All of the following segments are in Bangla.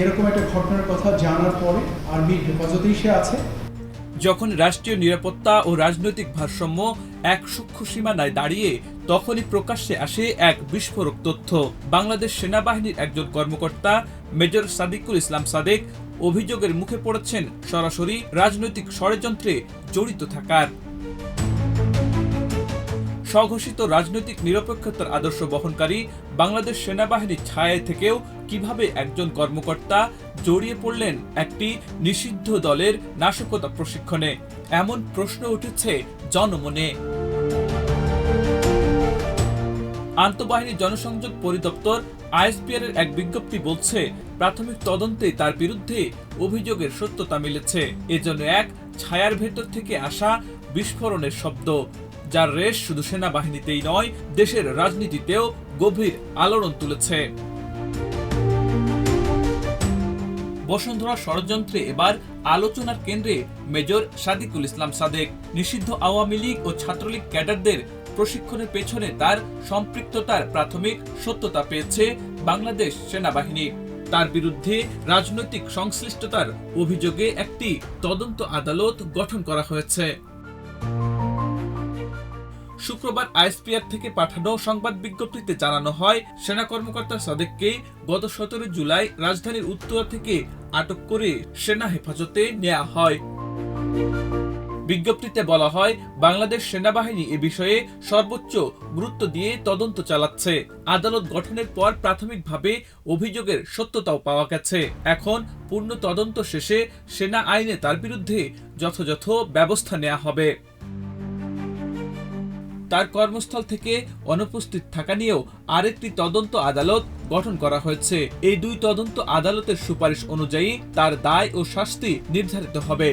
এরকম একটা ঘটনার কথা জানার পরে আর্মির হেফাজতেই সে আছে। যখন রাষ্ট্রীয় নিরাপত্তা ও রাজনৈতিক ভারসাম্য এক সূক্ষ্ম সীমানায় দাঁড়িয়ে, তখনই প্রকাশ্যে আসে এক বিস্ফোরক তথ্য। বাংলাদেশ সেনাবাহিনীর একজন কর্মকর্তা মেজর সাদিকুল ইসলাম সাদেক অভিযোগের মুখে পড়েছেন সরাসরি রাজনৈতিক ষড়যন্ত্রে জড়িত থাকার। স্বঘোষিত রাজনৈতিক নিরপেক্ষতার আদর্শ বহনকারী বাংলাদেশ সেনাবাহিনীর ছায়ায় থেকেও কিভাবে একজন কর্মকর্তা জড়িয়ে পড়লেন একটি নিষিদ্ধ দলের নাশকতা প্রশিক্ষণে, এমন প্রশ্ন উঠেছে জনমনে। আন্তঃবাহিনী জনসংযোগ পরিদপ্তর আইএসপিআর এর এক বিজ্ঞপ্তি বলছে, প্রাথমিক তদন্তে তার বিরুদ্ধে অভিযোগের সত্যতা মিলেছে। এজন্য এক ছায়ার ভেতর থেকে আসা বিস্ফোরণের শব্দ, যার রেশ শুধু সেনাবাহিনীতেই নয়, দেশের রাজনীতিতেও গভীর আলোড়ন তুলেছে। বসুন্ধরা ষড়যন্ত্রে এবার আলোচনার কেন্দ্রে মেজর সাদিকুল ইসলাম সাদেক। নিষিদ্ধ আওয়ামী লীগ ও ছাত্রলীগ ক্যাডারদের প্রশিক্ষণের পেছনে তার সম্পৃক্ততার প্রাথমিক সত্যতা পেয়েছে বাংলাদেশ সেনাবাহিনী। তার বিরুদ্ধে রাজনৈতিক সংশ্লিষ্টতার অভিযোগে একটি তদন্ত আদালত গঠন করা হয়েছে। শুক্রবার আইএসপিআর থেকে পাঠানো সংবাদ বিজ্ঞপ্তিতে জানানো হয়, সেনা কর্মকর্তা সাদেককে গত 17 জুলাই রাজধানীর উত্তরা থেকে আটক করে সেনা হেফাজতে নেওয়া হয়। বিজ্ঞপ্তিতে বলা হয়, বাংলাদেশ সেনাবাহিনী এ বিষয়ে সর্বোচ্চ গুরুত্ব দিয়ে তদন্ত চালাচ্ছে। আদালত গঠনের পর প্রাথমিকভাবে অভিযোগের সত্যতাও পাওয়া গেছে। এখন পূর্ণ তদন্ত শেষে সেনা আইনে তার বিরুদ্ধে যথাযথ ব্যবস্থা নেওয়া হবে। তার কর্মস্থল থেকে অনুপস্থিত থাকা নিয়েও আরেকটি তদন্ত আদালত গঠন করা হয়েছে। এই দুই তদন্ত আদালতের সুপারিশ অনুযায়ী তার দায় ও শাস্তি নির্ধারিত হবে।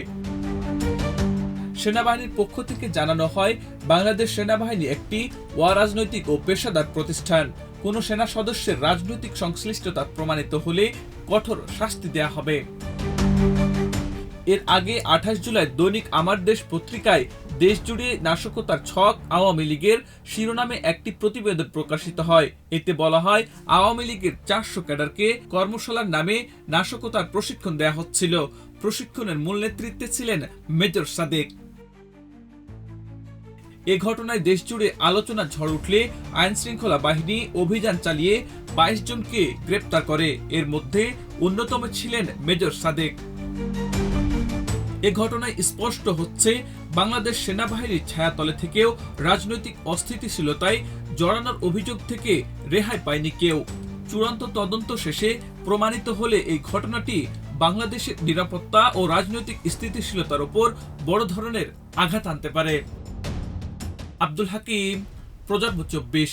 সেনাবাহিনীর পক্ষ থেকে জানানো হয়, বাংলাদেশ সেনাবাহিনী একটি অরাজনৈতিক ও পেশাদার প্রতিষ্ঠান। কোনো সেনা সদস্যের রাজনৈতিক সংশ্লিষ্টতা প্রমাণিত হলে কঠোর শাস্তি দেয়া হবে। এর আগে 28 জুলাই দৈনিক আমার দেশ পত্রিকায় দেশজুড়ে নাশকতার ছক আওয়ামী লীগের শিরোনামে একটি প্রতিবেদন প্রকাশিত হয়। এতে বলা হয়, আওয়ামী লীগের 400 ক্যাডারকে কর্মশালার নামে নাশকতার প্রশিক্ষণ দেয়া হচ্ছিল। প্রশিক্ষণের মূল নেতৃত্বে ছিলেন মেজর সাদেক। এ ঘটনায় দেশজুড়ে আলোচনার ঝড় উঠলে আইনশৃঙ্খলা বাহিনী অভিযান চালিয়ে 22 জনকে গ্রেপ্তার করে। এর মধ্যে অন্যতম ছিলেন মেজর সাদেক। এ ঘটনায় স্পষ্ট হচ্ছে, বাংলাদেশ সেনাবাহিনীর ছায়াতলে থেকেও রাজনৈতিক অস্থিতিশীলতায় জড়ানোর অভিযোগ থেকে রেহাই পায়নি কেউ। চূড়ান্ত তদন্ত শেষে প্রমাণিত হলে এই ঘটনাটি বাংলাদেশের নিরাপত্তা ও রাজনৈতিক স্থিতিশীলতার উপর বড় ধরনের আঘাত আনতে পারে। আব্দুল হাকিম, প্রজন্ম 24।